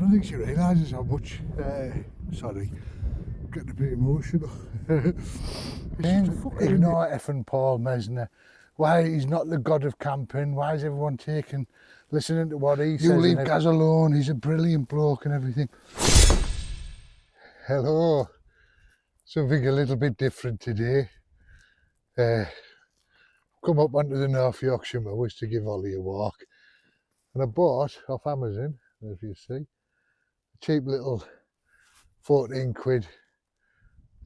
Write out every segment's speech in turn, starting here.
don't think she realises how much, sorry, I'm getting a bit emotional. Ignore effing Paul Mesner. Why he's not the god of camping? Why is everyone listening to what he says? You leave Gaz alone, he's a brilliant bloke and everything. Hello. Something a little bit different today. Come up onto the North Yorkshire Moors to give Ollie a walk. And I bought off Amazon, if you see, a cheap little 14 quid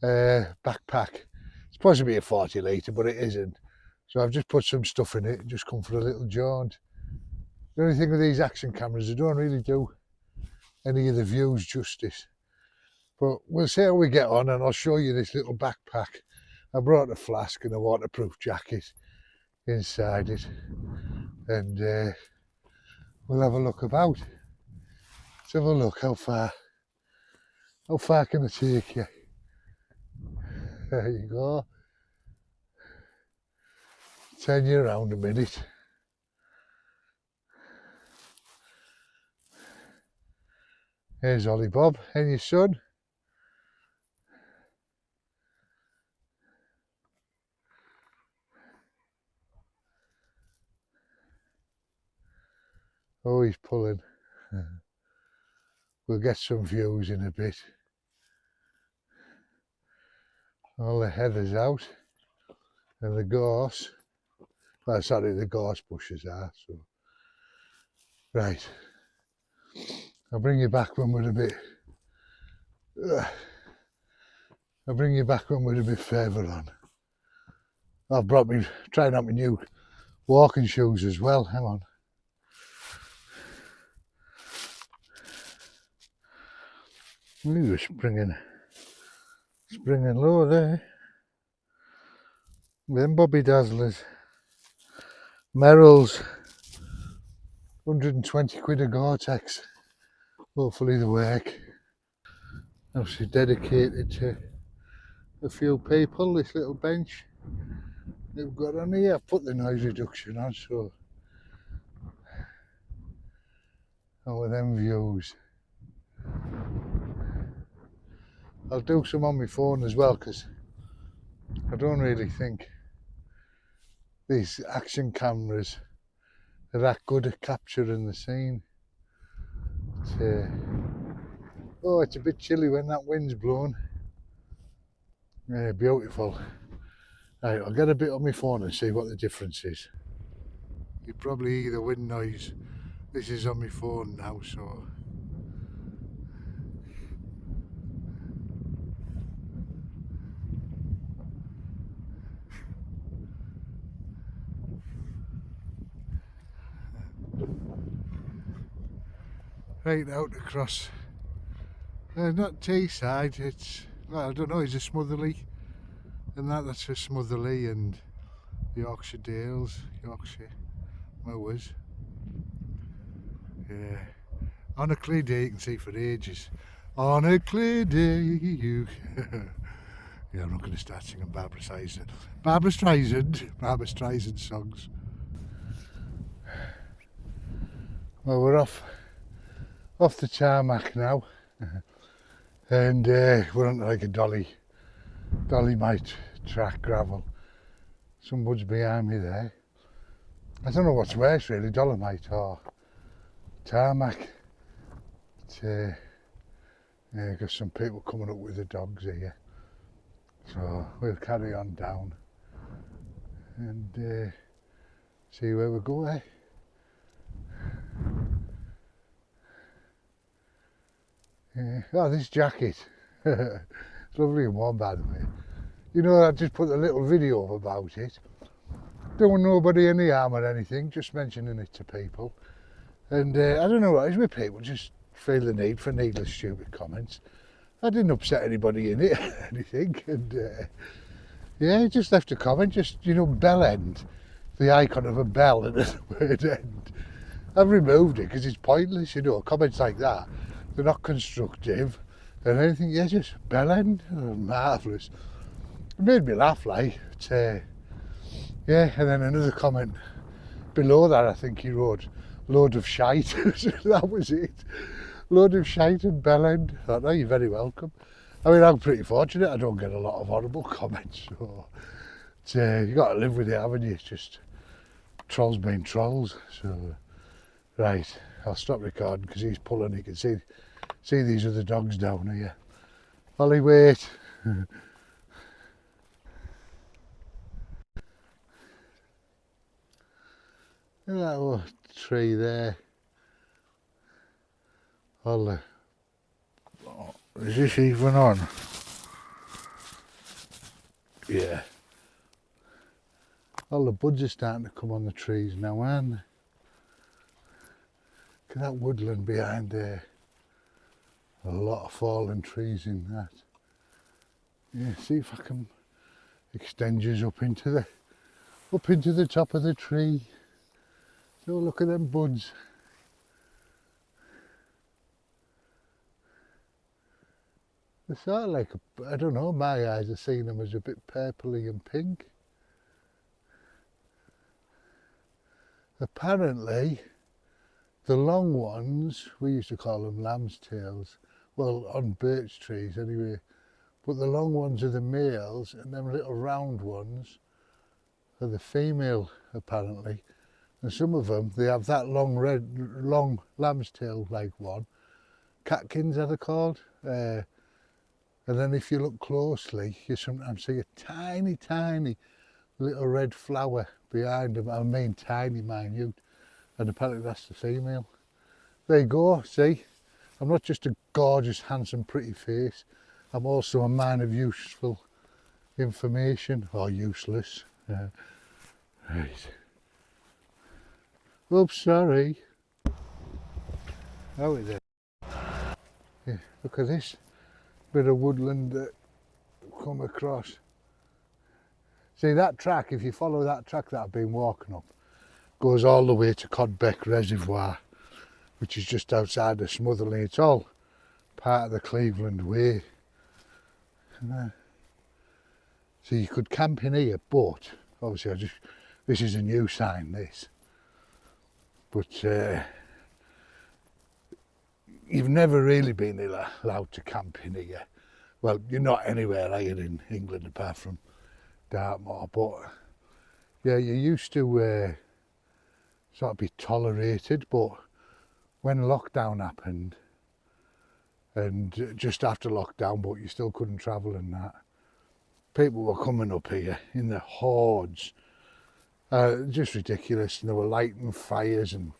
backpack. It's supposed to be a 40 litre, but it isn't. So I've just put some stuff in it and just come for a little jaunt. The only thing with these action cameras, they don't really do any of the views justice. But we'll see how we get on, and I'll show you this little backpack. I brought a flask and a waterproof jacket inside it, and we'll have a look about. Let's have a look how far can I take you? There you go. Turn you around a minute. Here's Ollie Bob and your son. Oh, he's pulling. We'll get some views in a bit. All the heathers out and the gorse. Well, sorry, the gorse bushes are. So, right. I'll bring you back when we're a bit. I'll bring you back when we're a bit further on. I've tried out my new walking shoes as well. Hang on. Ooh, springing low there. Them Bobby Dazzlers. Merrill's 120 quid a Gore-Tex. Hopefully they work. Obviously dedicated to a few people, this little bench they've got on here. I've put the noise reduction on, so and with them views. I'll do some on my phone as well, because I don't really think these action cameras are that good at capturing the scene. Oh, it's a bit chilly when that wind's blowing. Yeah, beautiful. Right, I'll get a bit on my phone and see what the difference is. You probably hear the wind noise. This is on my phone now, so. Right out across, not Teesside, it's, well, I don't know, it's a Smotherley, and that's a Smotherley and Yorkshire Dales, Yorkshire Moors. Yeah, on a clear day you can see for ages. On a clear day you yeah, I'm not going to start singing Barbara Streisand songs. Well, we're off the tarmac now, and we're on like a dolly-mite track, gravel. Some woods behind me there. I don't know what's worse really, dolomite or tarmac. Yeah, got some people coming up with the dogs here, so we'll carry on down and see where we go. Oh, this jacket, it's lovely and warm, by the way. You know, I just put a little video up about it. Doing nobody any harm or anything, just mentioning it to people. And I don't know what it is with people, just feel the need for needless stupid comments. I didn't upset anybody in it or anything. And yeah, just left a comment, just, you know, bell end, the icon of a bell at the word end. I've removed it because it's pointless, you know, comments like that. They're not constructive and anything, yeah, just bell end, marvellous. It made me laugh, like, but, yeah, and then another comment below that, I think he wrote, load of shite, that was it. Load of shite and bellend. I thought, oh, you're very welcome. I mean, I'm pretty fortunate. I don't get a lot of horrible comments. So you got to live with it, haven't you? It's just trolls being trolls. So right, I'll stop recording because he's pulling. You can see these other dogs down here. Ollie, wait. Look at that little tree there. Ollie. Oh, is this even on? Yeah. All the buds are starting to come on the trees now, aren't they? Look at that woodland behind there. A lot of fallen trees in that. Yeah, see if I can extend yours up into the top of the tree. So look at them buds. They're sort of like, I don't know, my eyes are seeing them as a bit purpley and pink. Apparently, the long ones, we used to call them lamb's tails, well, on birch trees anyway, but the long ones are the males and them little round ones are the female, apparently. And some of them, they have that long lamb's tail like one. Catkins are they called. And then if you look closely, you sometimes see a tiny, tiny little red flower behind them. I mean tiny, minute. And apparently that's the female. There you go, see? I'm not just a gorgeous, handsome, pretty face. I'm also a man of useful information, or useless. Right. Oops, sorry. How is it? Yeah, look at this bit of woodland that come across. See that track, if you follow that track that I've been walking up, goes all the way to Codbeck Reservoir, which is just outside of Smotherley. It's all part of the Cleveland Way. So you could camp in here, but obviously this is a new sign, this. But you've never really been allowed to camp in here. Well, you're not anywhere here in England apart from Dartmoor, but yeah, you used to sort of be tolerated, but when lockdown happened, and just after lockdown, but you still couldn't travel and that, people were coming up here in the hordes, just ridiculous. And they were lighting fires and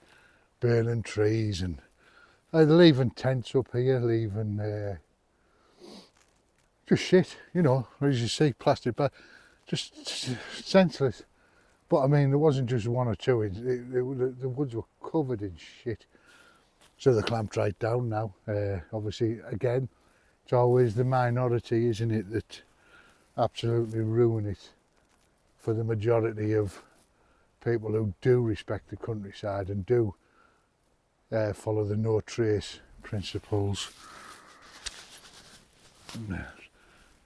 burning trees and leaving tents up here, leaving just shit, you know, as you see, plastic bags, just senseless. But I mean, there wasn't just one or two, the woods were covered in shit. So they're clamped right down now. Obviously, again, it's always the minority, isn't it, that absolutely ruin it for the majority of people who do respect the countryside and do follow the no trace principles.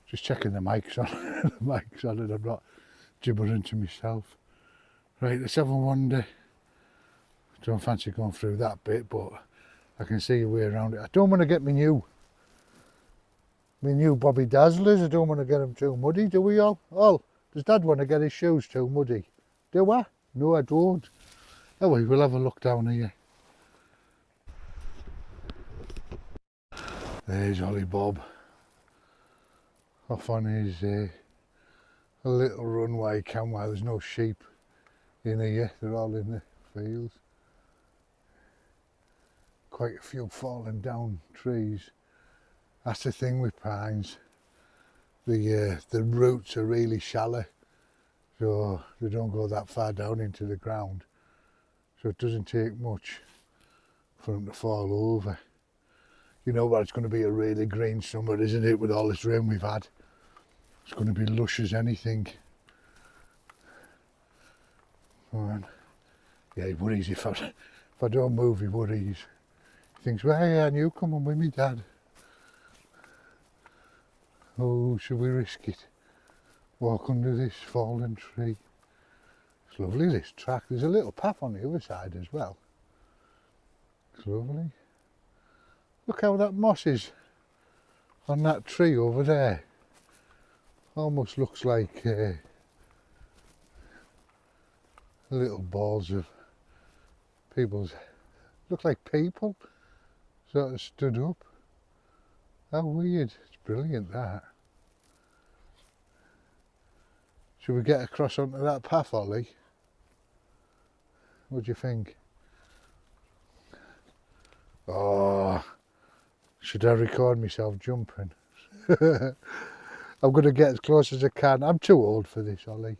Just checking the mic's on, the mic's on, and I'm not gibbering to myself. Right, let's have a wander. Don't fancy going through that bit, but I can see a way around it. I don't want to get me new Bobby Dazzlers. I don't want to get them too muddy, do we all? Oh, does Dad want to get his shoes too muddy? Do I? No, I don't. Anyway, we'll have a look down here. There's Ollie Bob. Off on his a little run while he can, while there's no sheep in here. They're all in the fields. Quite a few fallen down trees. That's the thing with pines. The roots are really shallow, so they don't go that far down into the ground. So it doesn't take much for them to fall over. You know what, it's going to be a really green summer, isn't it, with all this rain we've had. It's going to be lush as anything. And yeah, he worries if I don't move, he worries. He thinks, well, hey, aren't you coming with me, Dad? Oh, should we risk it? Walk under this fallen tree. It's lovely, this track. There's a little path on the other side as well. It's lovely. Look how that moss is on that tree over there. Almost looks like little balls of people's, look like people sort of stood up. How weird. It's brilliant, that. Should we get across onto that path, Ollie? What do you think? Oh, should I record myself jumping? I'm going to get as close as I can. I'm too old for this, Ollie.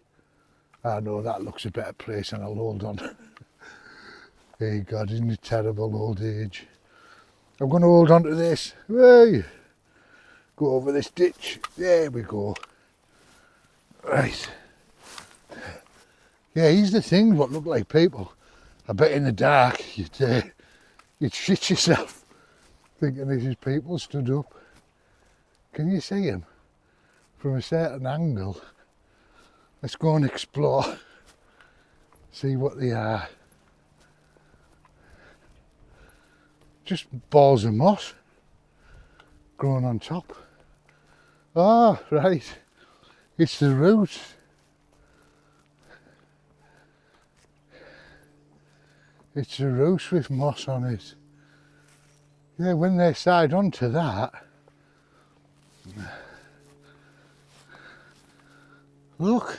I know that looks a better place and I'll hold on. Hey God, isn't it terrible, old age? I'm going to hold on to this. Hey, go over this ditch. There we go. Right. Yeah, here's the things what look like people. I bet in the dark you'd shit yourself thinking this is people stood up. Can you see them from a certain angle? Let's go and explore, see what they are. Just balls of moss growing on top. Ah, right, it's the roots. It's the roots with moss on it. Yeah, when they side onto that, look,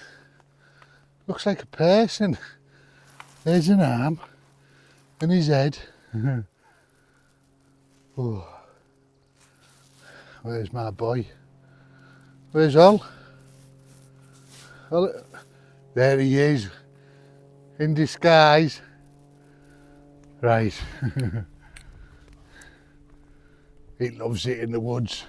looks like a person. There's an arm and his head. Oh, where's my boy? Where's Ol? Ol? There he is, in disguise. Right. He loves it in the woods.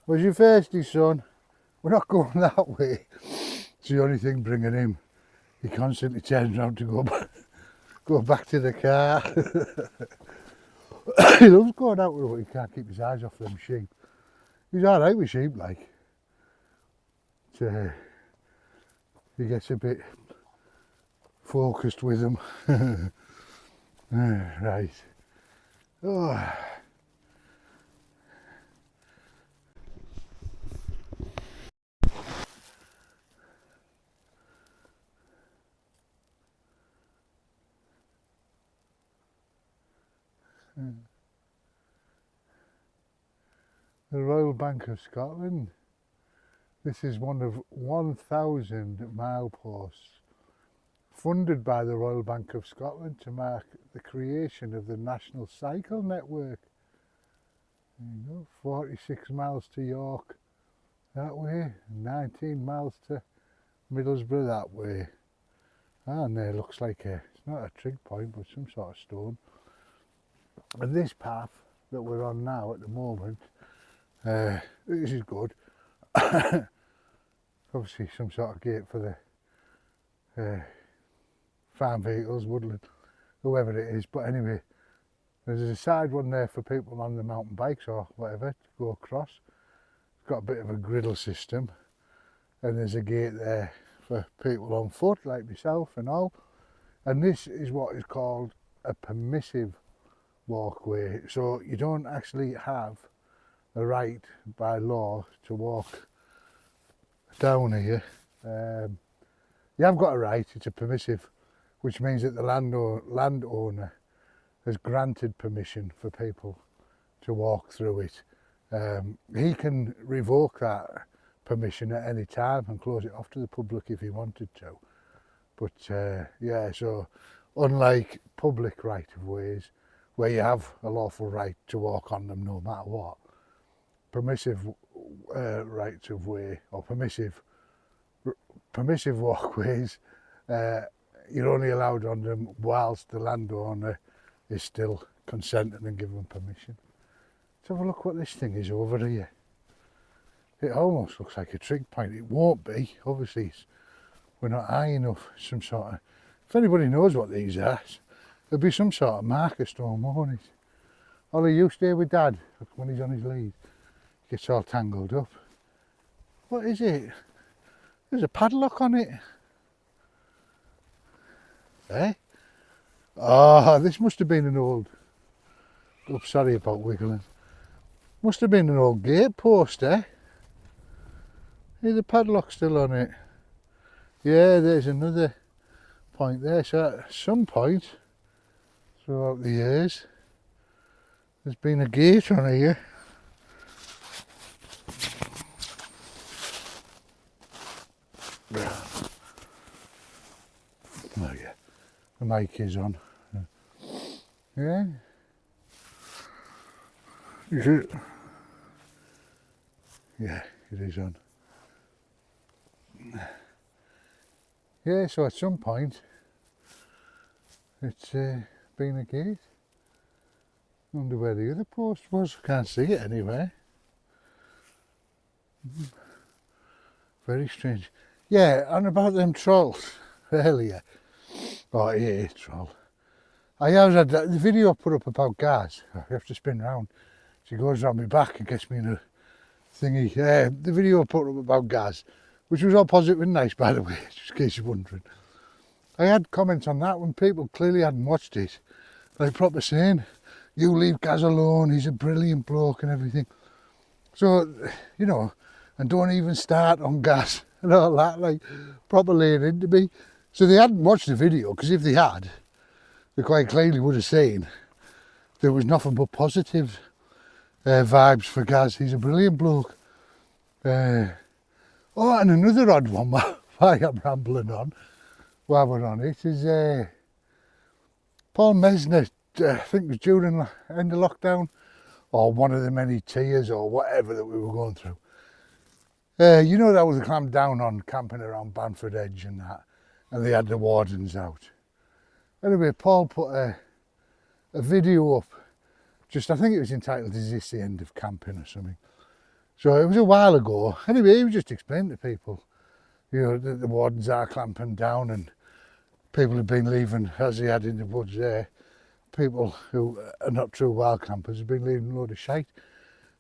Was you thirsty, son? We're not going that way. It's the only thing bringing him. He constantly turns around to go back to the car. He loves going out with it, but he can't keep his eyes off them sheep. He's alright with sheep, like. He gets a bit focused with them. Right. Oh. The Royal Bank of Scotland. This is one of 1,000 mileposts funded by the Royal Bank of Scotland to mark the creation of the National Cycle Network. There you go, 46 miles to York that way, 19 miles to Middlesbrough that way. And there looks like it's not a trig point, but some sort of stone. And this path that we're on now at the moment, this is good. Obviously some sort of gate for the farm vehicles, Woodland, whoever it is, but anyway, there's a side one there for people on the mountain bikes or whatever to go across. It's got a bit of a griddle system, and there's a gate there for people on foot like myself and all. And this is what is called a permissive walkway, so you don't actually have a right by law to walk down here. You have got a right, it's a permissive, which means that the landowner has granted permission for people to walk through it. He can revoke that permission at any time and close it off to the public if he wanted to. But yeah, so unlike public right of ways where you have a lawful right to walk on them no matter what, permissive rights of way or permissive walkways, you're only allowed on them whilst the landowner is still consenting and giving permission. Let's have a look what this thing is over here. It almost looks like a trig point. It won't be, obviously we're not high enough, some sort of If anybody knows what these are, there'll be some sort of marker stone, won't it? Ollie, you stay with Dad. Look, when he's on his lead, he gets all tangled up. What is it? There's a padlock on it. Eh? Oh, this must have been an old... Oh, sorry about wiggling. Must have been an old gate post, eh? Is the padlock still on it? Yeah, there's another point there. So at some point throughout the years, there's been a gate on here. Oh yeah, the mic is on. Yeah. Is it? Yeah, it is on. Yeah, so at some point it's been a gate. I wonder where the other post was. Can't see it anywhere. Very strange. Yeah, and about them trolls earlier. Oh yeah, troll. I have had the video I put up about Gaz. I have to spin round. She goes round my back and gets me in a thingy. The video I put up about Gaz, which was all positive and nice, by the way, just in case you're wondering. I had comments on that when people clearly hadn't watched it, like proper saying, you leave Gaz alone, he's a brilliant bloke and everything. So, you know, and don't even start on Gaz and all that, like proper laying into me. So they hadn't watched the video, because if they had, they quite clearly would have seen there was nothing but positive vibes for Gaz. He's a brilliant bloke. Oh, and another odd one while I'm rambling on, while we're on it, is Paul Mesner, I think it was during the end of lockdown, or one of the many tiers or whatever that we were going through. You know, that was clamped down on camping around Bamford Edge and that, and they had the wardens out. Anyway, Paul put a video up, just, I think it was entitled, Is This the End of Camping or something? So it was a while ago. Anyway, he was just explaining to people, you know, that the wardens are clamping down and people have been leaving, as he had in the woods there, people who are not true wild campers have been leaving a load of shite.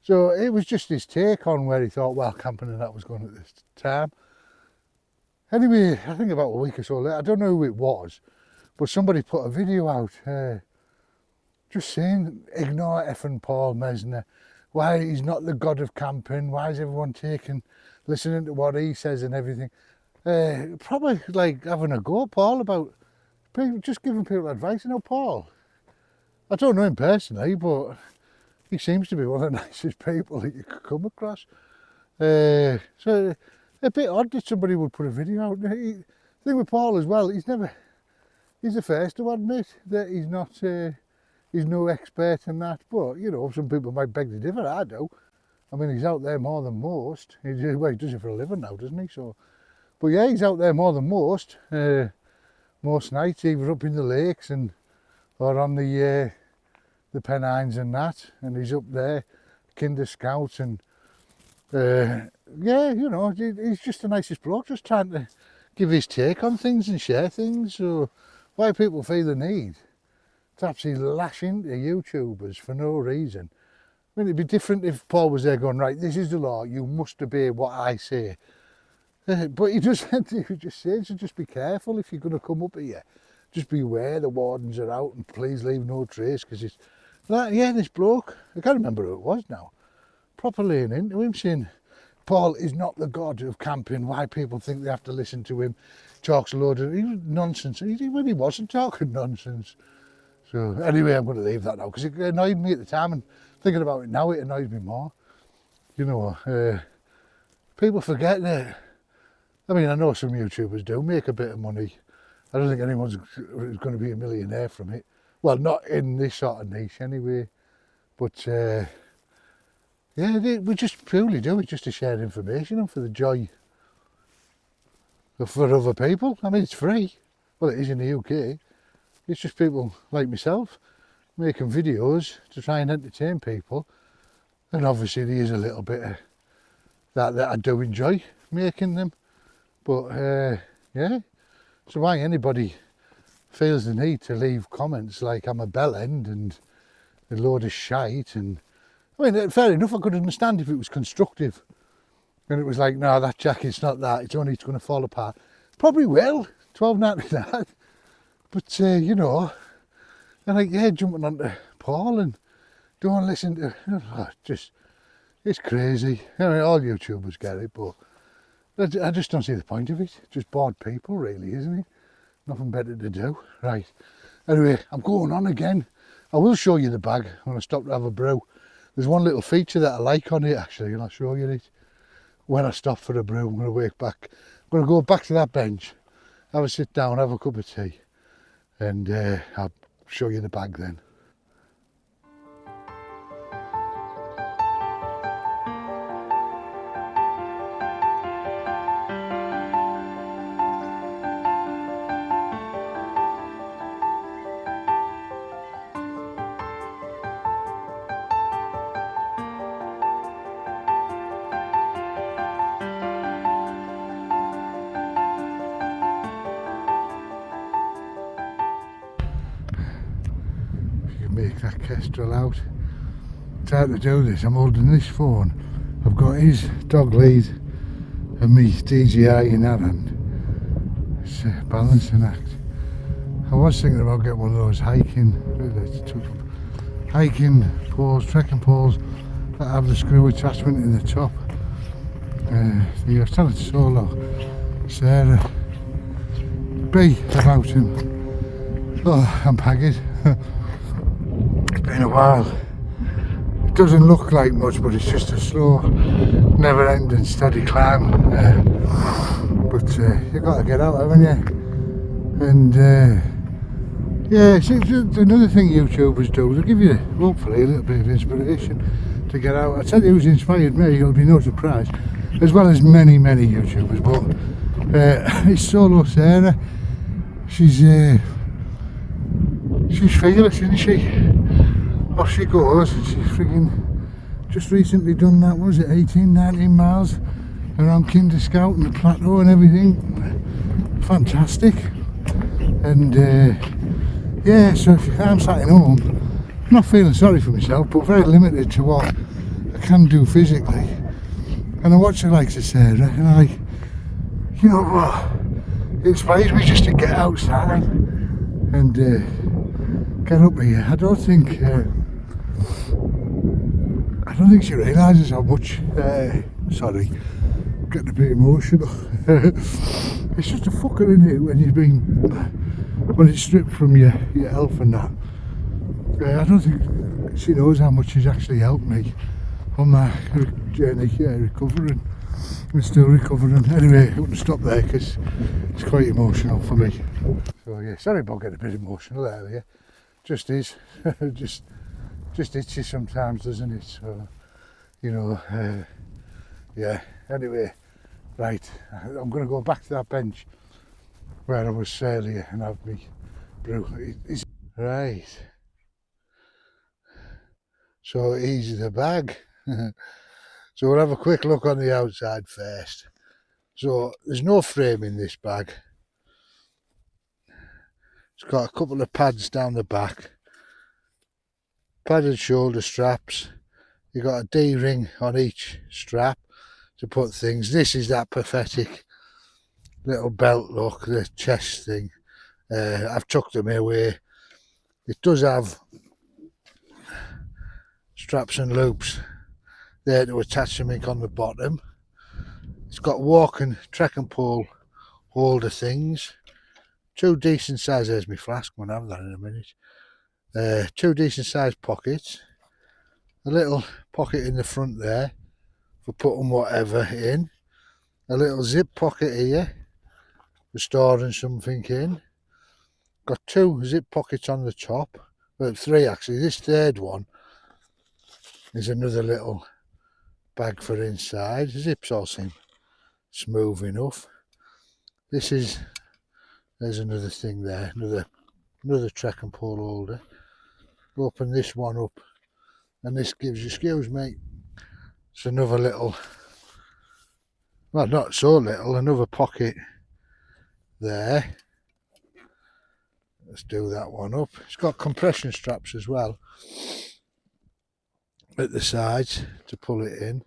So it was just his take on where he thought wild camping and that was going at this time. Anyway, I think about a week or so later, I don't know who it was, but somebody put a video out just saying, ignore effing Paul Mesner. Why he's not the god of camping, why is everyone listening to what he says and everything. Probably like having a go at Paul about people, just giving people advice. You know, Paul, I don't know him personally, but he seems to be one of the nicest people that you could come across. So a bit odd that somebody would put a video out. The thing with Paul as well, he's the first to admit that he's not, he's no expert in that, but you know, some people might beg to differ. I do. I mean, he's out there more than most. Well, he does it for a living now, doesn't he? So, but yeah, he's out there more than most. Most nights, either up in the lakes and or on the Pennines and that, and he's up there, Kinder Scouts, and yeah, you know, he's just the nicest bloke, just trying to give his take on things and share things. So why people feel the need to actually lash into YouTubers for no reason. I mean, it'd be different if Paul was there going, right, this is the law, you must obey what I say. But he just said, so just be careful if you're going to come up here. Just beware, the wardens are out and please leave no trace, because it's like, yeah, this bloke, I can't remember who it was now, proper laying into him saying, Paul is not the god of camping, why people think they have to listen to him, talks a load of nonsense. When he wasn't talking nonsense. So anyway, I'm going to leave that now, because it annoyed me at the time, and thinking about it now, it annoys me more. You know, people forget that, I mean, I know some YouTubers do make a bit of money. I don't think anyone's going to be a millionaire from it. Well, not in this sort of niche anyway. But yeah, we just purely do it just to share information and for the joy for other people. I mean, it's free. Well, it is in the UK. It's just people like myself making videos to try and entertain people. And obviously there is a little bit of that I do enjoy making them. But yeah, so why anybody feels the need to leave comments like I'm a bellend and a load of shite. And I mean, fair enough, I could understand if it was constructive and it was like, no, that jacket's not that, it's only going to fall apart. Probably will, 12.99. But you know, and like, yeah, jumping onto Paul and don't listen to, just, it's crazy. I mean, all YouTubers get it, but I just don't see the point of it. Just bored people, really, isn't it? Nothing better to do. Right. Anyway, I'm going on again. I will show you the bag when I stop to have a brew. There's one little feature that I like on it, actually, and I'll show you it when I stop for a brew. I'm going to wake back. I'm going to go back to that bench, have a sit down, have a cup of tea, and I'll show you the bag then. Make that kestrel out. It's hard to do this. I'm holding this phone. I've got his dog lead and me DJI in that hand. It's a balancing act. I was thinking about getting one of those hiking poles, trekking poles that have the screw attachment in the top. I was telling Solo, Sarah, B about him. Oh, I'm haggard. It's been a while. It doesn't look like much, but it's just a slow, never-ending, steady climb. But you got to get out, haven't you? And yeah, it's another thing YouTubers do. They'll give you, hopefully, a little bit of inspiration to get out. I tell you who's inspired me. It'll be no surprise, as well as many YouTubers. But it's Solo Sarah. She's fearless, isn't she? Off she goes, and she's frigging just recently done that, was it 18-19 miles around Kinder Scout and the plateau and everything. Fantastic. And yeah, so I'm sat at home, not feeling sorry for myself, but very limited to what I can do physically. And I watch the likes of Sarah, and I, you know what, it inspires me just to get outside and get up here. I don't think she realises how much. Sorry, getting a bit emotional. It's just a fucker, isn't it, when it's stripped from your health and that. I don't think she knows how much she's actually helped me on my journey, recovering. I'm still recovering. Anyway, I wouldn't stop there because it's quite emotional for me. So yeah, sorry about getting a bit emotional earlier. Just is. just itchy sometimes, doesn't it? So, you know, yeah. Anyway, right, I'm going to go back to that bench where I was earlier and have me brew. Right. So here's the bag. So we'll have a quick look on the outside first. So there's no frame in this bag. It's got a couple of pads down the back. Padded shoulder straps. You've got a D-ring on each strap to put things. This is that pathetic little belt look, the chest thing. I've tucked them away. It does have straps and loops there to attach something on the bottom. It's got walking trek and pole holder things. Two decent size, there's my flask, I'm going to have that in a minute. Two decent sized pockets. A little pocket in the front there for putting whatever in. A little zip pocket here for storing something in. Got two zip pockets on the top. Well, three actually. This third one is another little bag for inside. The zips all seem smooth enough. There's another thing there, another trek and pole holder. Open this one up, and this gives you, excuse me, it's another little, well, not so little, another pocket there. Let's do that one up. It's got compression straps as well at the sides to pull it in.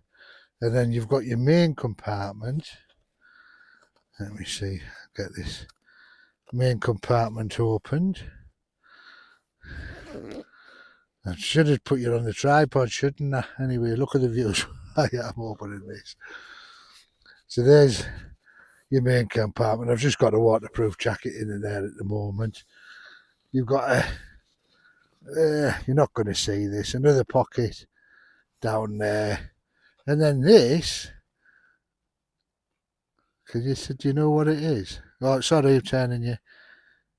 And then you've got your main compartment. Let me see, get this main compartment opened. I should have put you on the tripod, shouldn't I? Anyway, look at the views. I am opening this. So there's your main compartment. I've just got a waterproof jacket in there at the moment. You've got a, you're not going to see this, another pocket down there. And then this, do you know what it is? Oh, sorry, I'm turning you. Do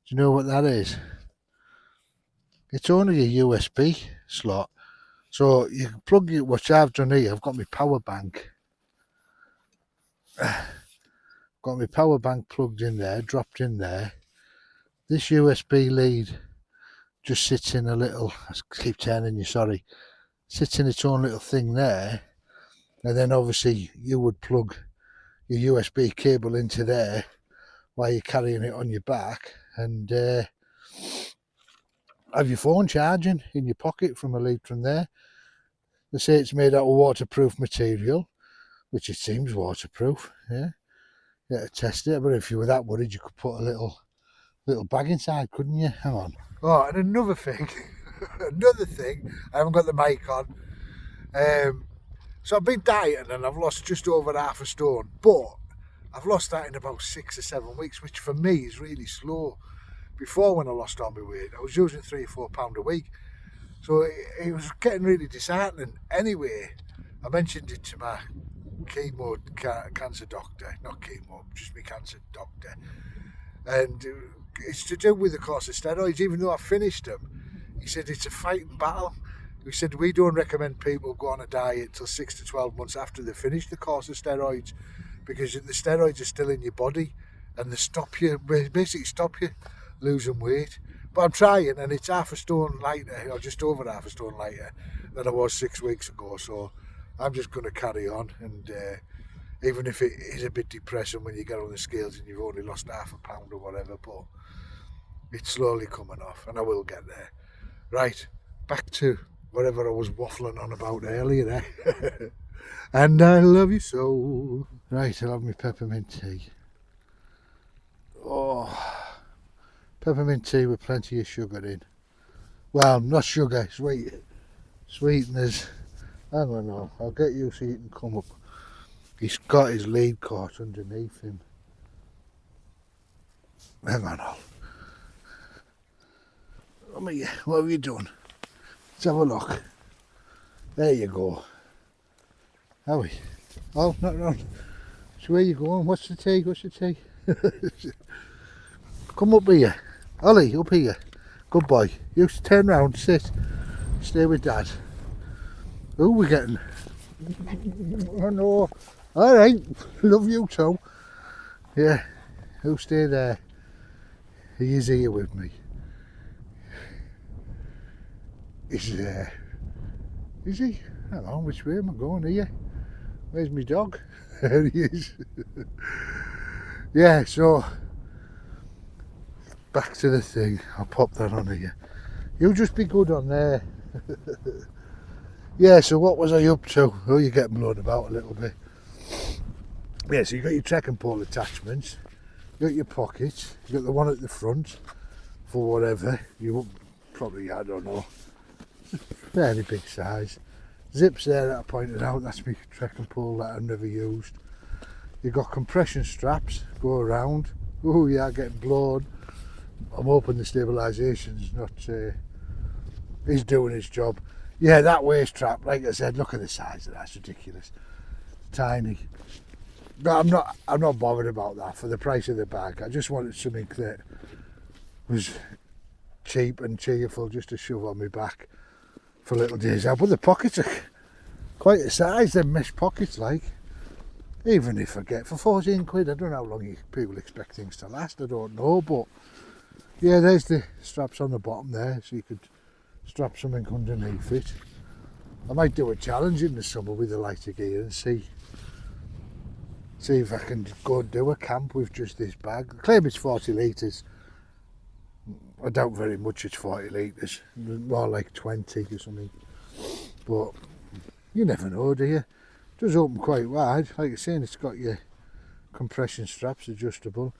you know what that is? It's only a USB slot. So you can plug it, what I've done here, I've got my power bank. Got my power bank plugged in there, dropped in there. This USB lead just sits in a little, I keep turning you, sorry. Sits in its own little thing there. And then obviously you would plug your USB cable into there while you're carrying it on your back, and have your phone charging in your pocket from a lead from there. They say it's made out of waterproof material, which it seems waterproof, yeah. You have to test it, but if you were that worried, you could put a little bag inside, couldn't you? Hang on. Oh, and another thing, I haven't got the mic on. So I've been dieting and I've lost just over half a stone, but I've lost that in about 6 or 7 weeks, which for me is really slow. Before, when I lost all my weight, I was using £3 or £4 a week. So it was getting really disheartening. Anyway, I mentioned it to my cancer doctor, not chemo, just my cancer doctor. And it's to do with the course of steroids, even though I finished them. He said it's a fighting battle. He said we don't recommend people go on a diet until 6 to 12 months after they finish the course of steroids, because the steroids are still in your body and they basically stop you losing weight. But I'm trying, and it's half a stone lighter, or just over half a stone lighter than I was 6 weeks ago. So I'm just going to carry on, and even if it is a bit depressing when you get on the scales and you've only lost half a pound or whatever, but it's slowly coming off, and I will get there. Right, back to whatever I was waffling on about earlier there. And I love you so. Right, I'll have my peppermint tea. Oh, peppermint tea with plenty of sugar in. Well, not sugar, sweeteners. I don't know, I'll get you so you can come up. He's got his lead caught underneath him. Hang on, what have you done? Let's have a look. There you go. Howie. Oh, not wrong. So where you going? What's the tea? Come up here. Ollie, up here. Good boy. You turn round, sit. Stay with Dad. Who are we getting? Oh no. Alright. Love you too. Yeah. You stay there. He is here with me. He's there. Is he? I don't know which way am I going here. Where's my dog? There he is. Yeah, so back to the thing. I'll pop that on here. You just be good on there. Yeah, so what was I up to? Oh, you're getting blown about a little bit. Yeah, so you got your trekking pole attachments, you got your pockets, you got the one at the front for whatever. You probably, I don't know, fairly big size. Zips there that I pointed out, that's my trekking pole that I've never used. You've got compression straps, go around. Oh yeah, getting blown. I'm hoping the stabilisation's not, he's doing his job. Yeah, that waist strap, like I said, look at the size of that, it's ridiculous. Tiny. But I'm not bothered about that for the price of the bag. I just wanted something that was cheap and cheerful just to shove on my back for little days out. But the pockets are quite a size, them mesh pockets like. Even if I get for 14 quid, I don't know how long people expect things to last, I don't know, but yeah, there's the straps on the bottom there, so you could strap something underneath it. I might do a challenge in the summer with the lighter gear and see if I can go and do a camp with just this bag. I claim it's 40 litres. I doubt very much it's 40 litres, more like 20 or something. But you never know, do you? It does open quite wide. Like you're saying, it's got your compression straps adjustable.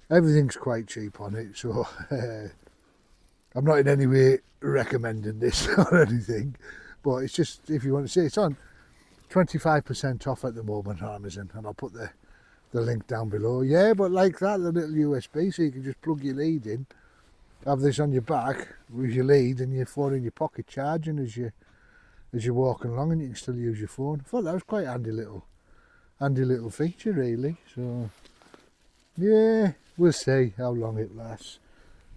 Everything's quite cheap on it, so I'm not in any way recommending this or anything. But it's just, if you want to see, it's on 25% off at the moment on Amazon, and I'll put the link down below. Yeah, but like that, the little USB, so you can just plug your lead in, have this on your back with your lead, and your phone in your pocket charging as you're walking along, and you can still use your phone. I thought that was quite a handy little feature, really. So yeah, we'll see how long it lasts.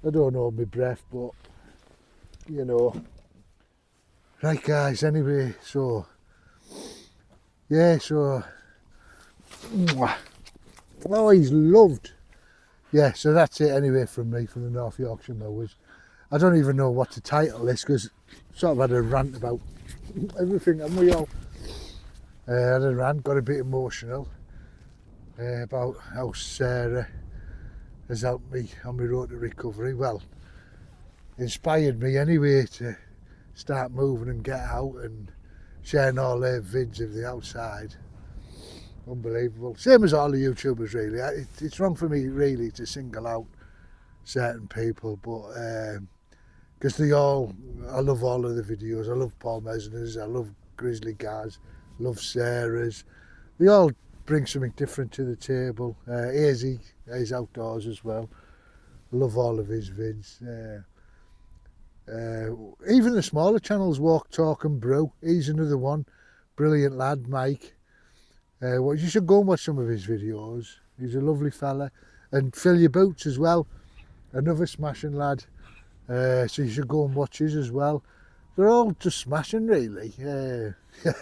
I don't know my breath, but you know. Right guys, anyway, so yeah, so oh, he's loved. Yeah, so that's it anyway from me, from the North Yorkshire Mowers. I don't even know what to title this, because sort of had a rant about everything, and we all had a rant, got a bit emotional about how Sarah has helped me on my road to recovery. Well, inspired me anyway to start moving and get out and sharing all their vids of the outside. Unbelievable. Same as all the YouTubers, really. It's wrong for me really to single out certain people, but because I love all of the videos. I love Paul Mesner's, I love Grizzly Gaz, love Sarah's. They all bring something different to the table. Easy, he's outdoors as well. I love all of his vids. Even the smaller channels, Walk, Talk and Brew, he's another one. Brilliant lad, Mike. Well, you should go and watch some of his videos. He's a lovely fella. And Fill Your Boots as well, another smashing lad. So you should go and watch his as well. They're all just smashing, really.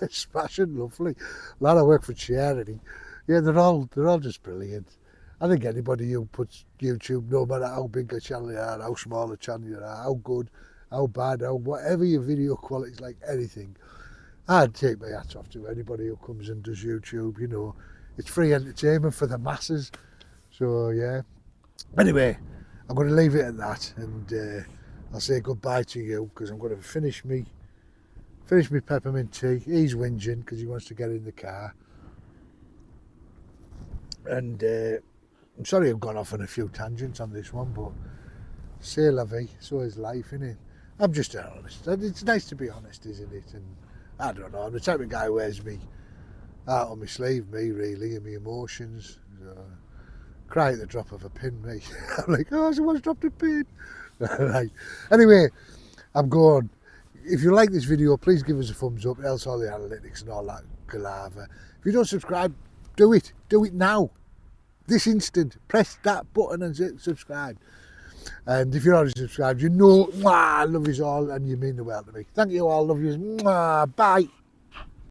Smashing, lovely. A lot of work for charity. Yeah, they're all just brilliant. I think anybody who puts YouTube, no matter how big a channel you are, how small a channel you are, how good, how bad, how whatever your video quality is, like anything, I'd take my hat off to anybody who comes and does YouTube. You know, it's free entertainment for the masses. So yeah. Anyway, I'm going to leave it at that, and I'll say goodbye to you, because I'm going to finish me peppermint tea. He's whinging because he wants to get in the car, and I'm sorry I've gone off on a few tangents on this one, but c'est la vie, so is life, innit? I'm just honest. It's nice to be honest, isn't it? And I don't know, I'm the type of guy who wears me out on my sleeve, me really, and my emotions. Cry at the drop of a pin, me. I'm like, oh, someone's dropped a pin. Right. Anyway, I'm going. If you like this video, please give us a thumbs up, else all the analytics and all that galava. If you don't subscribe, do it. Do it now. This instant. Press that button and subscribe. And if you're already subscribed, you know, I love you all, and you mean the world to me. Thank you all, love you. Bye.